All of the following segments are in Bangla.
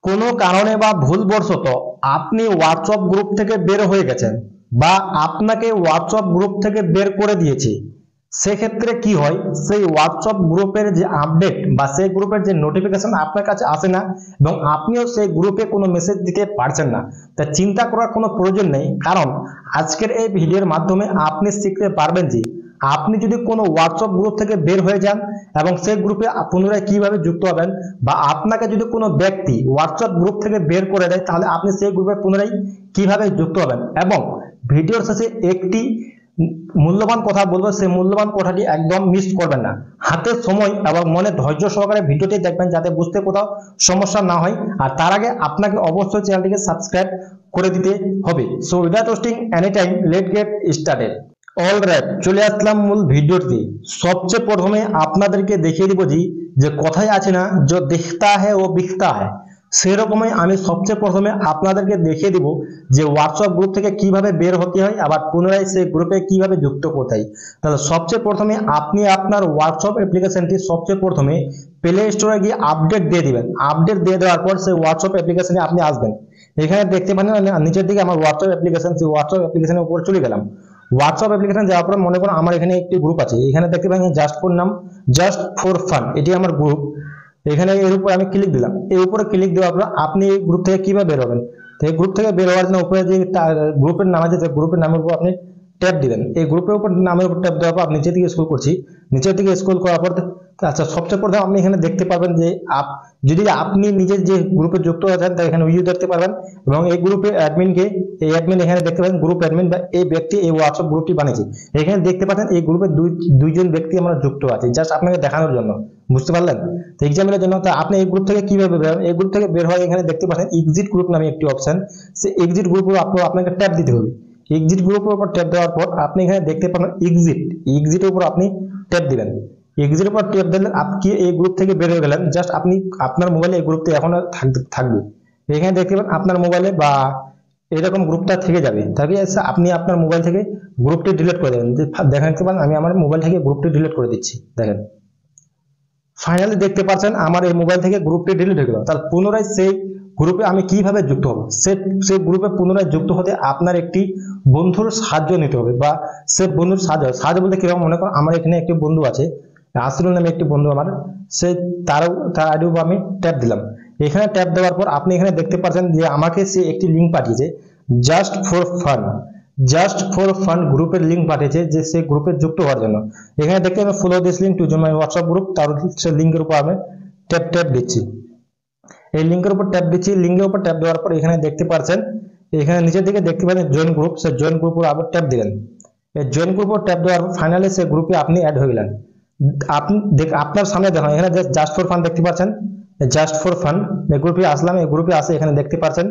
কোনো কারণে বা ভুলবশত আপনি হোয়াটসঅ্যাপ গ্রুপ থেকে বের হয়ে গেছেন বা আপনাকে হোয়াটসঅ্যাপ গ্রুপ থেকে বের করে দিয়েছে, সেক্ষেত্রে কি হয়, সেই হোয়াটসঅ্যাপ গ্রুপের যে আপডেট বা সেই গ্রুপের যে নোটিফিকেশন আপনার কাছে আসে না এবং আপনিও সেই গ্রুপে কোনো মেসেজ দিতে পারছেন না। তা চিন্তা করার কোনো প্রয়োজন নেই, কারণ আজকের এই ভিডিওর মাধ্যমে আপনি শিখতে পারবেন যে আপনি যদি কোনো হোয়াটসঅ্যাপ গ্রুপ থেকে বের হয়ে যান এবং সেই গ্রুপে পুনরায় কিভাবে যুক্ত হবেন, বা আপনাকে যদি কোনো ব্যক্তি হোয়াটসঅ্যাপ গ্রুপ থেকে বের করে দেয় তাহলে আপনি সেই গ্রুপে পুনরায় কিভাবে যুক্ত হবেন। এবং ভিডিওর শেষে একটি মূল্যবান কথা বলবো, সেই মূল্যবান কথাটি একদম মিস করবেন না। হাতে সময় এবং মনে ধৈর্য সহকারে ভিডিওটি দেখবেন যাতে বুঝতে কোথাও সমস্যা না হয়। আর তার আগে আপনাকে অবশ্যই চ্যানেলটিকে সাবস্ক্রাইব করে দিতে হবে। So without wasting any time, late get started. Alright, চলে আসলাম মূল ভিডিওতে। সবচেয়ে প্রথমে আপনাদেরকে দেখিয়ে দিব যে কথাই আছে না, যে দেখতা হ্যায় ও বিকতা হ্যায়, সেরকমই আমি সবচেয়ে প্রথমে আপনাদেরকে দেখিয়ে দিব যে হোয়াটসঅ্যাপ গ্রুপ থেকে কিভাবে বের হতে হয়, আবার পুনরায় সেই গ্রুপে কিভাবে যুক্ত করতে হয়। তাহলে সবচেয়ে প্রথমে আপনি আপনার হোয়াটসঅ্যাপ অ্যাপ্লিকেশনটি সবচেয়ে প্রথমে প্লে স্টোরে গিয়ে আপডেট দিয়ে দিবেন। আপডেট দিয়ে দেওয়ার পর সেই হোয়াটসঅ্যাপ অ্যাপ্লিকেশনে আপনি আসবেন। এখানে দেখতে পাচ্ছেন নিচের দিকে আমার হোয়াটসঅ্যাপ অ্যাপ্লিকেশন, সেই হোয়াটসঅ্যাপ অ্যাপ্লিকেশনের উপর চলে গেলাম। হোয়াটসঅ্যাপ অ্যাপ্লিকেশন যাওয়ার পর মনে করুন আমার এখানে একটি গ্রুপ আছে, এখানে দেখতে পাচ্ছেন জাস্ট ফর নাম, জাস্ট ফর ফান, এটি আমার গ্রুপ। এখানে এর উপর আমি ক্লিক দিলাম। এর উপরে ক্লিক দেওয়ার পর আপনি এই গ্রুপ থেকে কিভাবে বের হবেন, তো এই গ্রুপ থেকে বের হওয়ার জন্য উপরে যে গ্রুপের নাম আছে, গ্রুপের নামের উপর আপনি ট্যাপ দিবেন। এই গ্রুপের উপর নামের উপর ট্যাপ দেওয়ার পর আপনি নিচের দিকে স্ক্রল করছি, নিচের দিকে স্ক্রল করার পর আচ্ছা সবচেয়ে প্রথমে আপনি এখানে দেখতে পারবেন যে যদি আপনি নিজের যে গ্রুপে যুক্ত আছেন তা এখানে ইউ দেখতে পারবেন, এবং এই গ্রুপে অ্যাডমিনকে, এই অ্যাডমিন এখানে দেখতে পাচ্ছেন গ্রুপ অ্যাডমিন বা এই ব্যক্তি এই হোয়াটসঅ্যাপ গ্রুপটি বানিয়েছে। এখানে দেখতে পাচ্ছেন এই গ্রুপে দুইজন ব্যক্তি আমরা যুক্ত আছে, জাস্ট আপনাকে দেখানোর জন্য, বুঝতে পারলেন? তো এক্সাম্পলের জন্য তো আপনি এই গ্রুপ থেকে কিভাবে বের হবেন, এই গ্রুপ থেকে বের হয় এখানে দেখতে পাচ্ছেন এক্সিট গ্রুপ নামে একটি অপশন, সেই এক্সিট গ্রুপের উপর আপনাকে ট্যাপ দিতে হবে। এক্সিট গ্রুপের উপর ট্যাপ দেওয়ার পর আপনি এখানে দেখতে পাবেন এক্সিটের উপর আপনি ট্যাপ দিবেন। এক্সিটের উপর ট্যাপ দিলে আপনি এই গ্রুপ থেকে বের হয়ে গেলেন। জাস্ট আপনি আপনার মোবাইলে এই গ্রুপটি এখন থাকবে, এখানে দেখতে পাবেন আপনার মোবাইলে বা এরকম গ্রুপটা থেকে যাবে, তাহলে আপনি আপনার মোবাইল থেকে গ্রুপটি ডিলিট করে দেবেন। দেখেন দেখতে পারেন আমি আমার মোবাইল থেকে গ্রুপটি ডিলিট করে দিচ্ছি। দেখেন ফাইনালি দেখতে পাচ্ছেন আমার এই মোবাইল থেকে গ্রুপটি ডিলিট হয়ে গেল। তাহলে পুনরায় সেই গ্রুপে আমি কিভাবে যুক্ত হব, সেই গ্রুপে পুনরায় যুক্ত হতে আপনার একটি বন্ধুর সাহায্য নিতে হবে, বা সে বন্ধুর সাহায্য বলতে কিরকম, মনে করেন আমার এখানে একটি বন্ধু আছে, আসরুল নামে একটি বন্ধু আমার, সে তার আইডির উপর আমি ট্যাপ দিলাম। এখানে ট্যাপ দেওয়ার পর আপনি এখানে দেখতে পাচ্ছেন যে আমাকে সে একটি লিঙ্ক পাঠিয়েছে, জাস্ট ফর ফান গ্রুপের লিঙ্ক পাঠিয়েছে, যে সেই গ্রুপে যুক্ত হওয়ার জন্য। এখানে দেখতে পাবেন follow this link to join my WhatsApp group, তার সেই লিঙ্কের উপর আমি ট্যাপ দিচ্ছি। এই লিঙ্কের উপর ট্যাপ দিচ্ছি। লিঙ্কের উপর ট্যাপ দেওয়ার পর এখানে দেখতে পাচ্ছেন, এখানে নিচের দিকে দেখতে পাচ্ছেন জয়েন গ্রুপ, সেই জয়েন গ্রুপের উপর আবার ট্যাপ দিলেন। এই জয়েন গ্রুপের ট্যাপ দেওয়ার পর ফাইনালি সেই গ্রুপে আপনি অ্যাড হয়ে গেলেন। আপনি আপনার সামনে দেখুন এখানে জাস্ট ফর ফান দেখতে পাচ্ছেন, জাস্ট ফর ফান এই গ্রুপে আসলাম। এই গ্রুপে আসে এখানে দেখতে পাচ্ছেন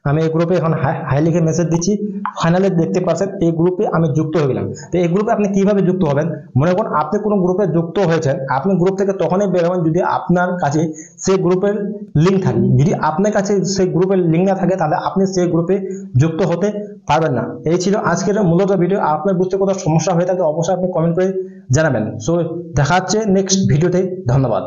আমি এই গ্রুপে এখন হাই লিখে মেসেজ দিচ্ছি। ফাইনালি দেখতে পাচ্ছেন এই গ্রুপে আমি যুক্ত হয়ে গেলাম। তো এই গ্রুপে আপনি কিভাবে যুক্ত হবেন, মনে করুন আপনি কোনো গ্রুপে যুক্ত হয়েছেন, আপনি গ্রুপ থেকে তখনই বের হবেন যদি আপনার কাছে সেই গ্রুপের লিঙ্ক থাকে। যদি আপনার কাছে সেই গ্রুপের লিঙ্ক না থাকে তাহলে আপনি সেই গ্রুপে যুক্ত হতে পারবেন না। এই ছিল আজকের মূলত ভিডিও। আপনার বুঝতে কোথাও সমস্যা হয়ে থাকে অবশ্যই আপনি কমেন্ট করে জানাবেন। সো দেখা হচ্ছে নেক্সট ভিডিওতে। ধন্যবাদ।